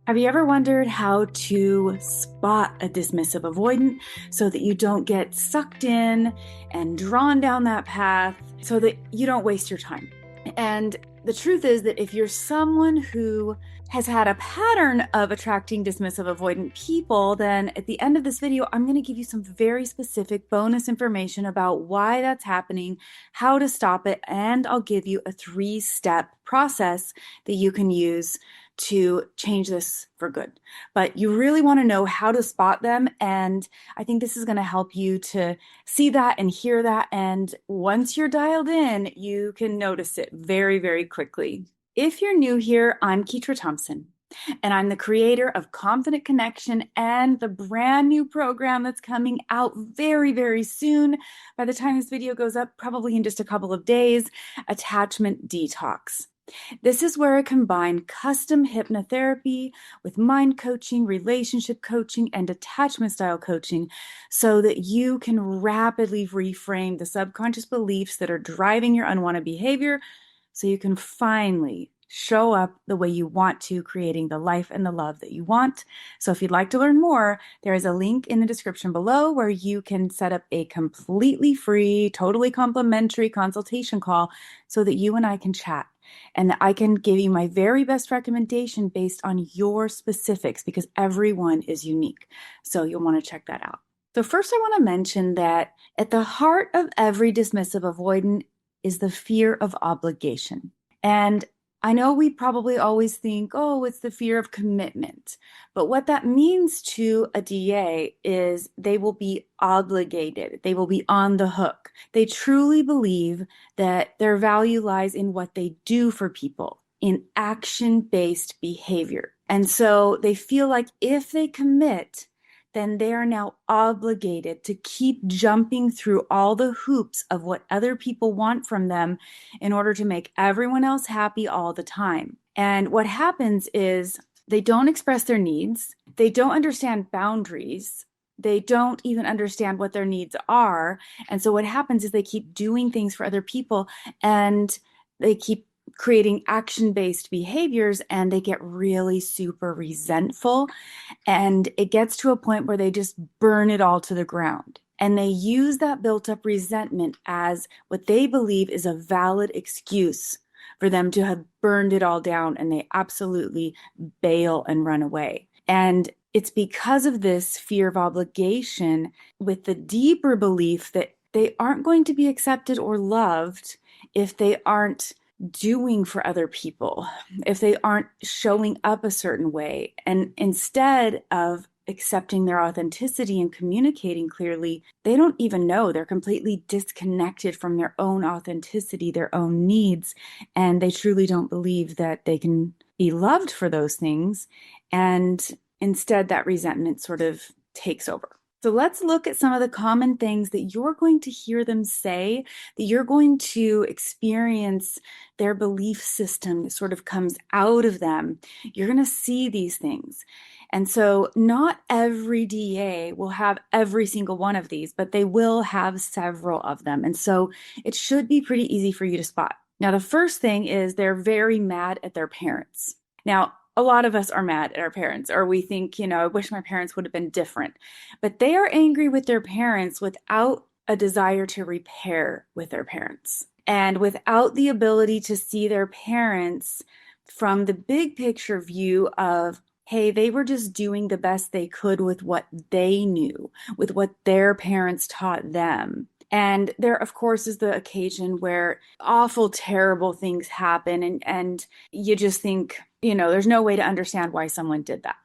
Have you ever wondered how to spot a dismissive avoidant so that you don't get sucked in and drawn down that path so that you don't waste your time? And the truth is that if you're someone who has had a pattern of attracting dismissive avoidant people, then at the end of this video, I'm going to give you some very specific bonus information about why that's happening, how to stop it, and I'll give you a 3-step process that you can use to change this for good. But you really want to know how to spot them. And I think this is going to help you to see that and hear that. And once you're dialed in, you can notice it very, very quickly. If you're new here, I'm Ketra Thompson, and I'm the creator of Confident Connection and the brand new program that's coming out very, very soon. By the time this video goes up, probably in just a couple of days, Attachment Detox. This is where I combine custom hypnotherapy with mind coaching, relationship coaching, and attachment style coaching so that you can rapidly reframe the subconscious beliefs that are driving your unwanted behavior so you can finally show up the way you want to, creating the life and the love that you want. So if you'd like to learn more, there is a link in the description below where you can set up a completely free, totally complimentary consultation call so that you and I can chat. And I can give you my very best recommendation based on your specifics because everyone is unique. So you'll want to check that out. So first I want to mention that at the heart of every dismissive avoidant is the fear of obligation. And I know we probably always think, oh, it's the fear of commitment. But what that means to a DA is they will be obligated. They will be on the hook. They truly believe that their value lies in what they do for people, in action-based behavior. And so they feel like if they commit, then they are now obligated to keep jumping through all the hoops of what other people want from them in order to make everyone else happy all the time. And what happens is they don't express their needs. They don't understand boundaries. They don't even understand what their needs are. And so what happens is they keep doing things for other people and they keep creating action-based behaviors and they get really super resentful. And it gets to a point where they just burn it all to the ground. And they use that built-up resentment as what they believe is a valid excuse for them to have burned it all down, and they absolutely bail and run away. And it's because of this fear of obligation with the deeper belief that they aren't going to be accepted or loved if they aren't doing for other people, if they aren't showing up a certain way. And instead of accepting their authenticity and communicating clearly, they don't even know. They're completely disconnected from their own authenticity, their own needs, and they truly don't believe that they can be loved for those things. And instead, that resentment sort of takes over. So let's look at some of the common things that you're going to hear them say, that you're going to experience their belief system that sort of comes out of them. You're going to see these things. And so not every DA will have every single one of these, but they will have several of them. And so it should be pretty easy for you to spot. Now, the first thing is they're very mad at their parents. Now, a lot of us are mad at our parents, or we think, I wish my parents would have been different. But they are angry with their parents without a desire to repair with their parents, and without the ability to see their parents from the big picture view of, hey, they were just doing the best they could with what they knew, with what their parents taught them. And there, of course, is the occasion where awful, terrible things happen, and you just think, there's no way to understand why someone did that.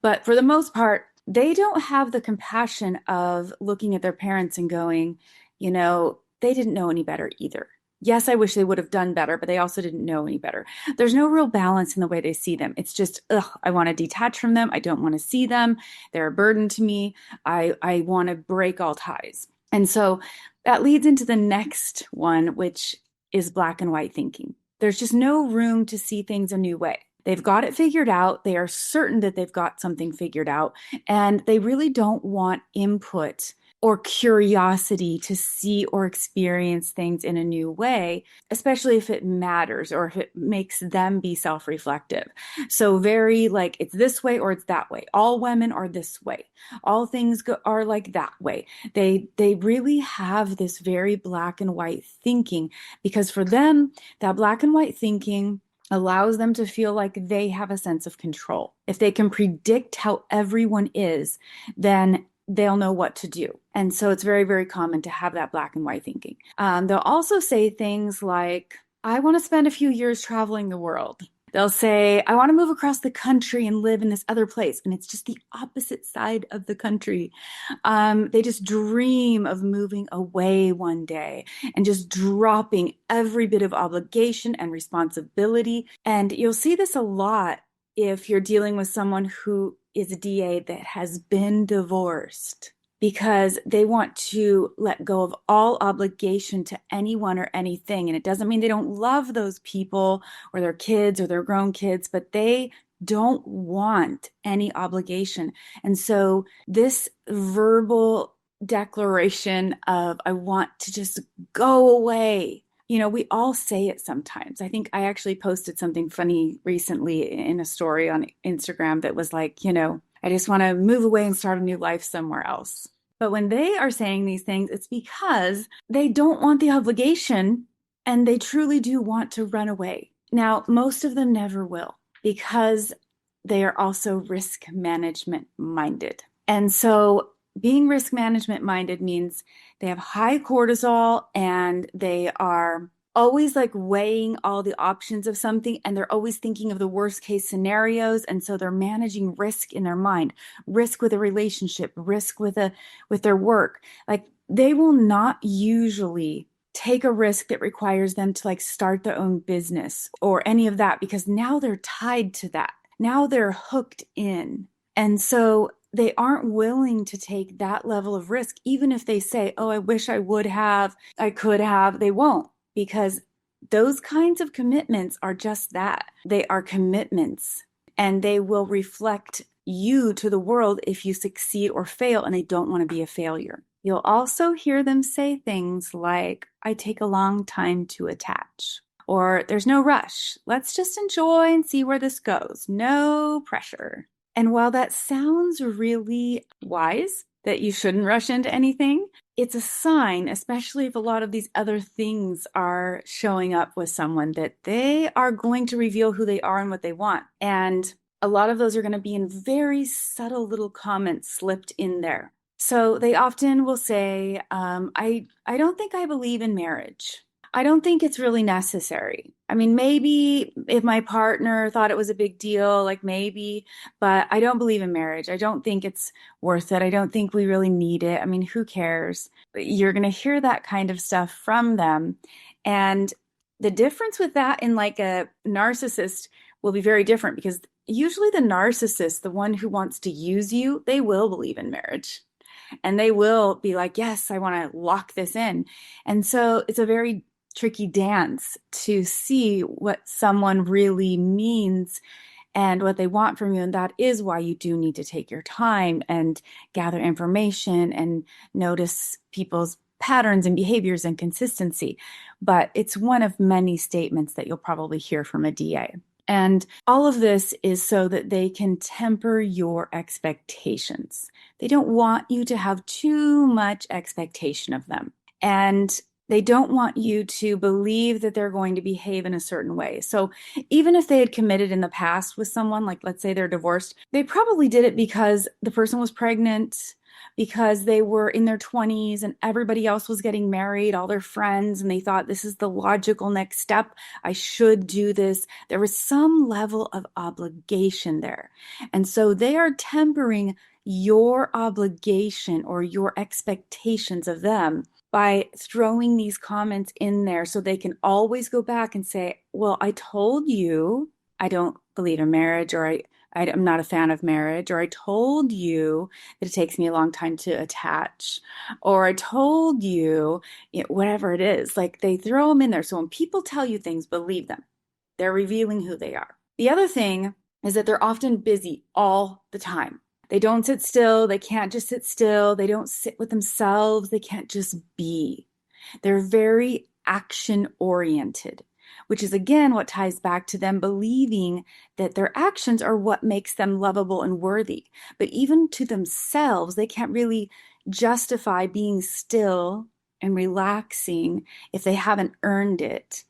But for the most part, they don't have the compassion of looking at their parents and going, they didn't know any better either. Yes, I wish they would have done better, but they also didn't know any better. There's no real balance in the way they see them. It's just, I want to detach from them. I don't want to see them. They're a burden to me. I want to break all ties. And so that leads into the next one, which is black and white thinking. There's just no room to see things a new way. They've got it figured out. They are certain that they've got something figured out, and they really don't want input or curiosity to see or experience things in a new way, especially if it matters or if it makes them be self-reflective. So very like it's this way or it's that way. All women are this way. All things are like that way. They really have this very black and white thinking, because for them, that black and white thinking allows them to feel like they have a sense of control. If they can predict how everyone is, then they'll know what to do. And so it's very, very common to have that black and white thinking. They'll also say things like, I want to spend a few years traveling the world. They'll say, I want to move across the country and live in this other place. And it's just the opposite side of the country. They just dream of moving away one day and just dropping every bit of obligation and responsibility. And you'll see this a lot if you're dealing with someone who is a DA that has been divorced, because they want to let go of all obligation to anyone or anything. And it doesn't mean they don't love those people or their kids or their grown kids, but they don't want any obligation. And so this verbal declaration of, I want to just go away. You know, we all say it sometimes. I think I actually posted something funny recently in a story on Instagram that was like, you know, I just want to move away and start a new life somewhere else. But when they are saying these things, it's because they don't want the obligation and they truly do want to run away. Now, most of them never will, because they are also risk management minded. And so being risk management minded means they have high cortisol and they are always like weighing all the options of something, and they're always thinking of the worst case scenarios. And so they're managing risk in their mind, risk with a relationship, risk with their work. Like they will not usually take a risk that requires them to like start their own business or any of that, because now they're tied to that. Now they're hooked in. And so they aren't willing to take that level of risk. Even if they say, oh, I wish I would have, I could have, they won't, because those kinds of commitments are just that. They are commitments, and they will reflect you to the world if you succeed or fail, and they don't want to be a failure. You'll also hear them say things like, I take a long time to attach, or there's no rush. Let's just enjoy and see where this goes. No pressure. And while that sounds really wise, that you shouldn't rush into anything, it's a sign, especially if a lot of these other things are showing up with someone, that they are going to reveal who they are and what they want. And a lot of those are going to be in very subtle little comments slipped in there. So they often will say, I don't think I believe in marriage. I don't think it's really necessary. I mean, maybe if my partner thought it was a big deal, like maybe, but I don't believe in marriage. I don't think it's worth it. I don't think we really need it. I mean, who cares? But you're going to hear that kind of stuff from them. And the difference with that in like a narcissist will be very different, because usually the narcissist, the one who wants to use you, they will believe in marriage. And they will be like, yes, I want to lock this in. And so it's a very tricky dance to see what someone really means and what they want from you. And that is why you do need to take your time and gather information and notice people's patterns and behaviors and consistency. But it's one of many statements that you'll probably hear from a DA. And all of this is so that they can temper your expectations. They don't want you to have too much expectation of them. And they don't want you to believe that they're going to behave in a certain way. So even if they had committed in the past with someone, like let's say they're divorced, they probably did it because the person was pregnant, because they were in their 20s and everybody else was getting married, all their friends, and they thought this is the logical next step. I should do this. There was some level of obligation there. And so they are tempering your obligation or your expectations of them by throwing these comments in there so they can always go back and say, well, I told you I don't believe in marriage, or I'm not a fan of marriage, or I told you that it takes me a long time to attach, or I told you, whatever it is. Like they throw them in there. So when people tell you things, believe them. They're revealing who they are. The other thing is that they're often busy all the time. They don't sit still. They can't just sit still. They don't sit with themselves. They can't just be. They're very action oriented, which is again what ties back to them believing that their actions are what makes them lovable and worthy. But even to themselves, they can't really justify being still and relaxing if they haven't earned it.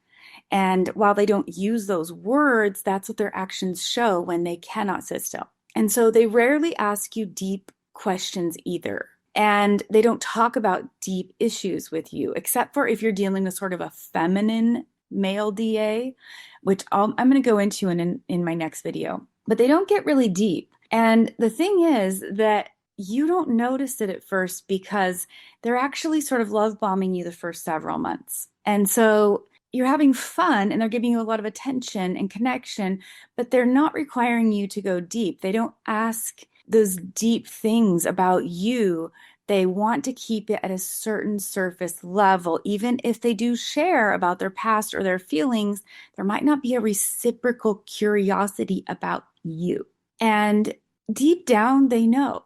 And while they don't use those words, that's what their actions show when they cannot sit still. And so they rarely ask you deep questions either. And they don't talk about deep issues with you, except for if you're dealing with sort of a feminine male DA, which I'm going to go into in my next video. But they don't get really deep. And the thing is that you don't notice it at first because they're actually sort of love bombing you the first several months. And so you're having fun and they're giving you a lot of attention and connection, but they're not requiring you to go deep. They don't ask those deep things about you. They want to keep it at a certain surface level. Even if they do share about their past or their feelings, there might not be a reciprocal curiosity about you. And deep down, they know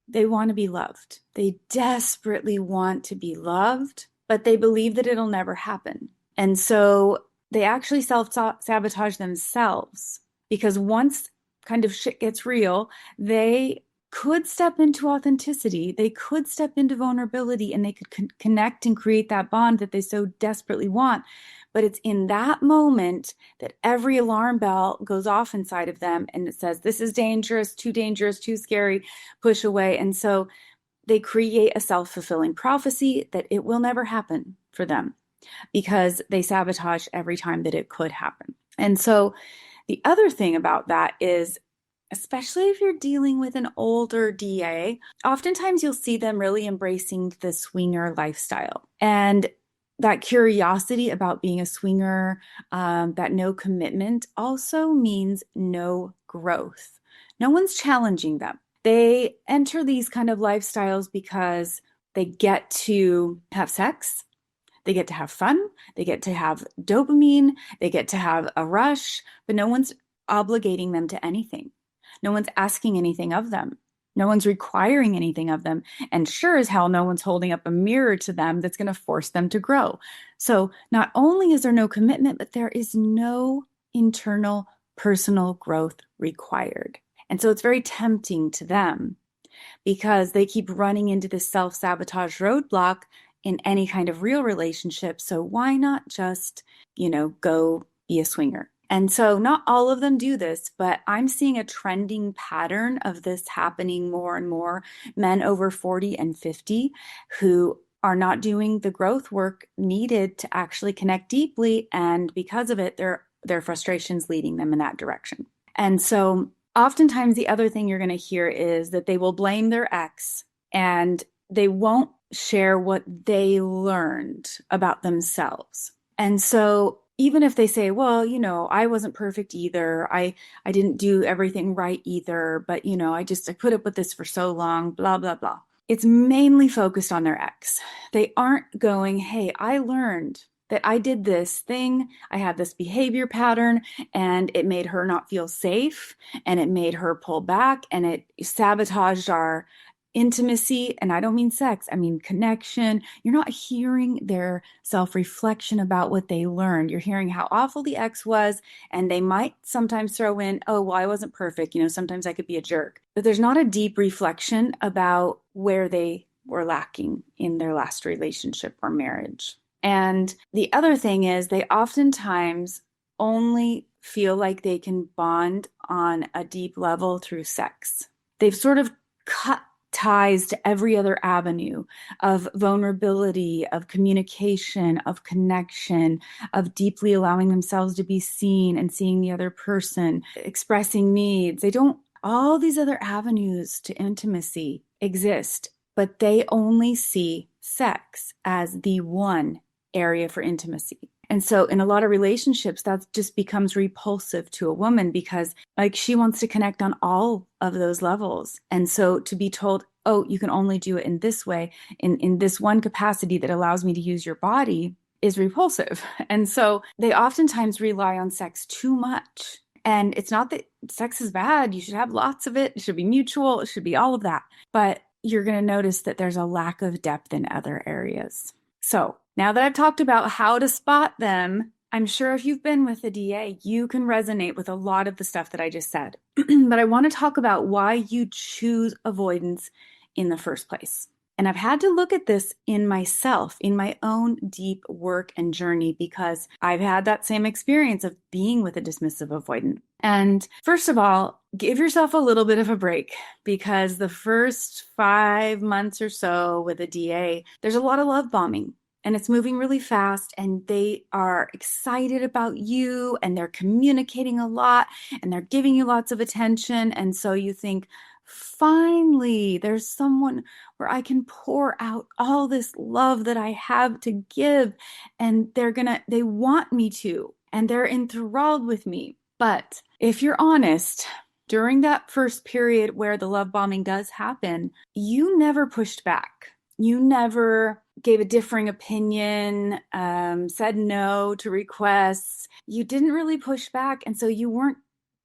they want to be loved. They desperately want to be loved, but they believe that it'll never happen. And so they actually self-sabotage themselves because once kind of shit gets real, they could step into authenticity. They could step into vulnerability and they could connect and create that bond that they so desperately want. But it's in that moment that every alarm bell goes off inside of them and it says, this is dangerous, too scary, push away. And so they create a self-fulfilling prophecy that it will never happen for them, because they sabotage every time that it could happen. And so the other thing about that is, especially if you're dealing with an older DA, oftentimes you'll see them really embracing the swinger lifestyle. And that curiosity about being a swinger, that no commitment also means no growth. No one's challenging them. They enter these kind of lifestyles because they get to have sex. They get to have fun, they get to have dopamine, they get to have a rush, but no one's obligating them to anything. No one's asking anything of them. No one's requiring anything of them. And sure as hell, no one's holding up a mirror to them that's going to force them to grow. So not only is there no commitment, but there is no internal personal growth required. And so it's very tempting to them because they keep running into this self-sabotage roadblock in any kind of real relationship. So why not just, go be a swinger? And so not all of them do this, but I'm seeing a trending pattern of this happening more and more. Men over 40 and 50 who are not doing the growth work needed to actually connect deeply. And because of it, their frustrations leading them in that direction. And so oftentimes the other thing you're going to hear is that they will blame their ex and they won't share what they learned about themselves. And so even if they say, well, I wasn't perfect either. I didn't do everything right either, but I put up with this for so long, blah, blah, blah. It's mainly focused on their ex. They aren't going, hey, I learned that I did this thing. I had this behavior pattern and it made her not feel safe and it made her pull back and it sabotaged our intimacy. And I don't mean sex, I mean connection. You're not hearing their self-reflection about what they learned. You're hearing how awful the ex was, and they might sometimes throw in, oh, well, I wasn't perfect. Sometimes I could be a jerk. But there's not a deep reflection about where they were lacking in their last relationship or marriage. And the other thing is they oftentimes only feel like they can bond on a deep level through sex. They've sort of cut ties to every other avenue of vulnerability, of communication, of connection, of deeply allowing themselves to be seen and seeing the other person, expressing needs. All these other avenues to intimacy exist, but they only see sex as the one area for intimacy. And so in a lot of relationships, that just becomes repulsive to a woman because she wants to connect on all of those levels. And so to be told, oh, you can only do it in this way, in this one capacity that allows me to use your body is repulsive. And so they oftentimes rely on sex too much. And it's not that sex is bad. You should have lots of it. It should be mutual. It should be all of that. But you're going to notice that there's a lack of depth in other areas. So now that I've talked about how to spot them, I'm sure if you've been with a DA, you can resonate with a lot of the stuff that I just said. But I want to talk about why you choose avoidance in the first place. And I've had to look at this in myself, in my own deep work and journey, because I've had that same experience of being with a dismissive avoidant. And first of all, give yourself a little bit of a break, because the first 5 months or so with a DA, there's a lot of love bombing. And it's moving really fast, and they are excited about you, and they're communicating a lot, and they're giving you lots of attention. And so you think, finally, there's someone where I can pour out all this love that I have to give, and they want me to, and they're enthralled with me. But if you're honest, during that first period where the love bombing does happen, you never pushed back. You never gave a differing opinion, said no to requests. You didn't really push back. And so you weren't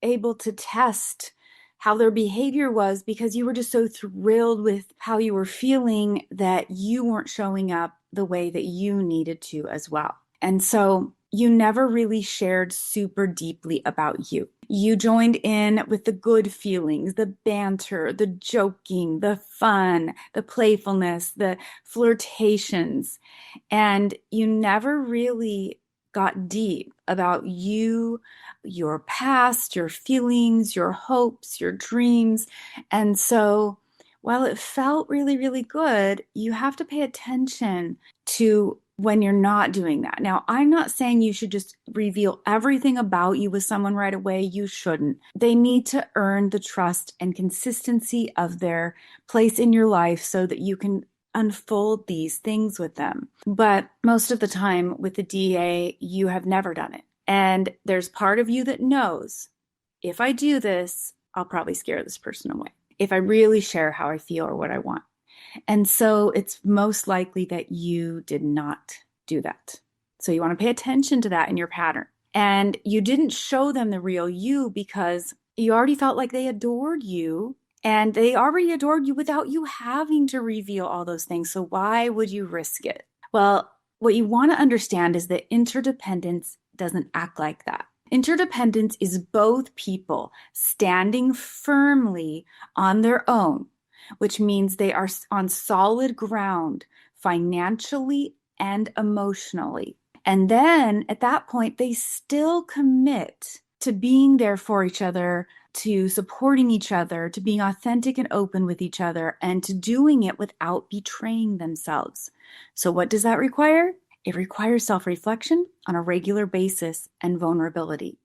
able to test how their behavior was, because you were just so thrilled with how you were feeling that you weren't showing up the way that you needed to as well. And so you never really shared super deeply about you. You joined in with the good feelings, the banter, the joking, the fun, the playfulness, the flirtations, and you never really got deep about you, your past, your feelings, your hopes, your dreams. And so while it felt really, really good, you have to pay attention to when you're not doing that. Now, I'm not saying you should just reveal everything about you with someone right away. You shouldn't. They need to earn the trust and consistency of their place in your life so that you can unfold these things with them. But most of the time with the DA, you have never done it. And there's part of you that knows, if I do this, I'll probably scare this person away, if I really share how I feel or what I want. And so it's most likely that you did not do that. So you want to pay attention to that in your pattern. And you didn't show them the real you because you already felt like they adored you, and they already adored you without you having to reveal all those things. So why would you risk it? Well, what you want to understand is that interdependence doesn't act like that. Interdependence is both people standing firmly on their own, which means they are on solid ground financially and emotionally. And then at that point, they still commit to being there for each other, to supporting each other, to being authentic and open with each other, and to doing it without betraying themselves. So what does that require? It requires self-reflection on a regular basis and vulnerability.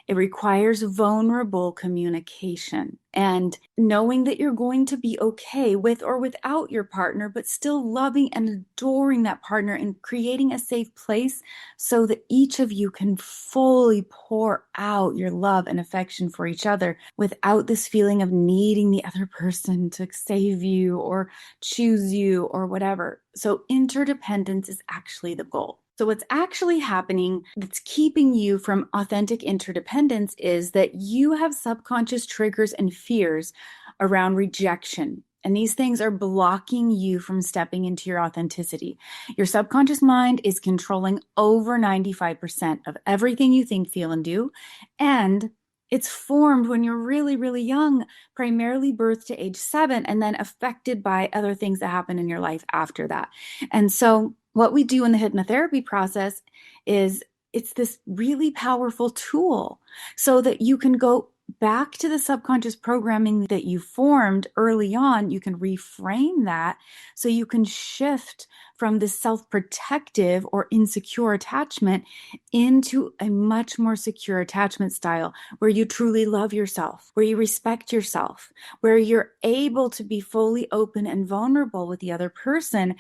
It requires vulnerable communication and knowing that you're going to be okay with or without your partner, but still loving and adoring that partner and creating a safe place so that each of you can fully pour out your love and affection for each other without this feeling of needing the other person to save you or choose you or whatever. So interdependence is actually the goal. So what's actually happening that's keeping you from authentic interdependence is that you have subconscious triggers and fears around rejection. And these things are blocking you from stepping into your authenticity. Your subconscious mind is controlling over 95% of everything you think, feel, and do. And it's formed when you're really, really young, primarily birth to age 7, and then affected by other things that happen in your life after that. And so what we do in the hypnotherapy process is it's this really powerful tool so that you can go back to the subconscious programming that you formed early on. You can reframe that so you can shift from this self-protective or insecure attachment into a much more secure attachment style where you truly love yourself, where you respect yourself, where you're able to be fully open and vulnerable with the other person,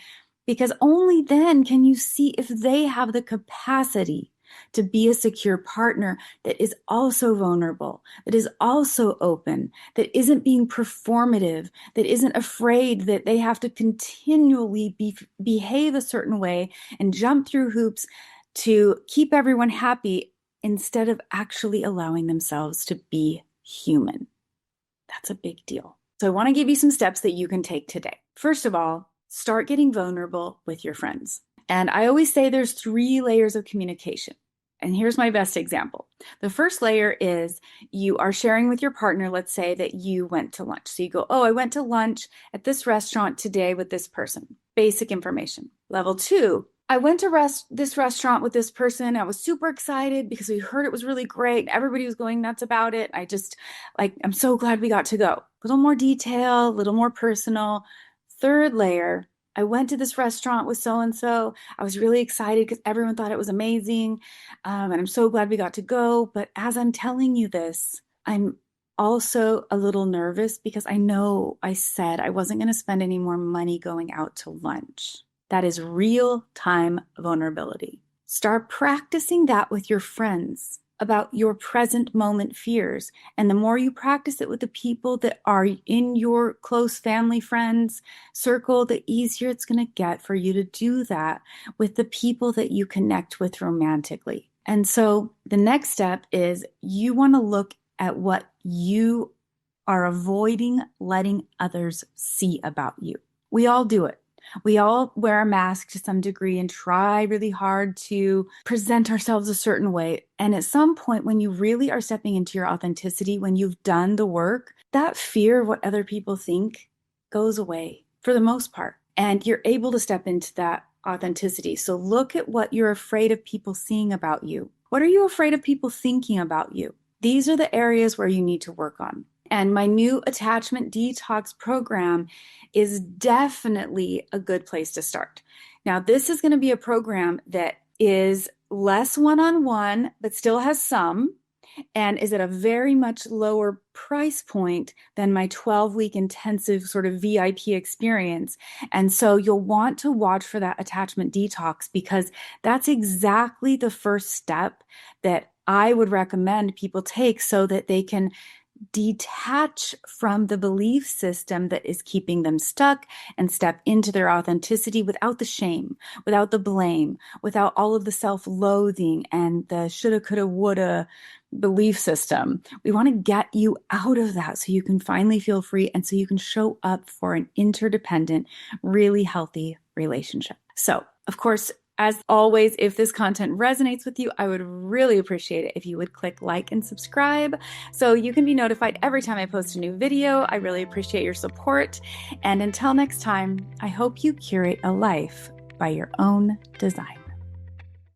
because only then can you see if they have the capacity to be a secure partner that is also vulnerable, that is also open, that isn't being performative, that isn't afraid that they have to continually behave a certain way and jump through hoops to keep everyone happy instead of actually allowing themselves to be human. That's a big deal. So I want to give you some steps that you can take today. First of all, start getting vulnerable with your friends. And I always say there's 3 layers of communication. And here's my best example. The first layer is you are sharing with your partner, let's say that you went to lunch. So you go, oh, I went to lunch at this restaurant today with this person. Basic information. Level 2, I went to this restaurant with this person. I was super excited because we heard it was really great. Everybody was going nuts about it. I'm so glad we got to go. A little more detail, a little more personal. Third layer, I went to this restaurant with so-and-so. I was really excited because everyone thought it was amazing. And I'm so glad we got to go. But as I'm telling you this, I'm also a little nervous because I know I said I wasn't going to spend any more money going out to lunch. That is real-time vulnerability. Start practicing that with your friends about your present moment fears. And the more you practice it with the people that are in your close family, friends circle, the easier it's going to get for you to do that with the people that you connect with romantically. And so the next step is you want to look at what you are avoiding letting others see about you. We all do it. We all wear a mask to some degree and try really hard to present ourselves a certain way. And at some point, when you really are stepping into your authenticity, when you've done the work, that fear of what other people think goes away for the most part. And you're able to step into that authenticity. So look at what you're afraid of people seeing about you. What are you afraid of people thinking about you? These are the areas where you need to work on. And my new attachment detox program is definitely a good place to start. Now, this is going to be a program that is less one-on-one, but still has some, and is at a very much lower price point than my 12-week intensive sort of VIP experience. And so you'll want to watch for that attachment detox because that's exactly the first step that I would recommend people take so that they can detach from the belief system that is keeping them stuck and step into their authenticity without the shame, without the blame, without all of the self-loathing and the shoulda, coulda, woulda belief system. We want to get you out of that so you can finally feel free and so you can show up for an interdependent, really healthy relationship. So, of course, as always, if this content resonates with you, I would really appreciate it if you would click like and subscribe so you can be notified every time I post a new video. I really appreciate your support. And until next time, I hope you curate a life by your own design.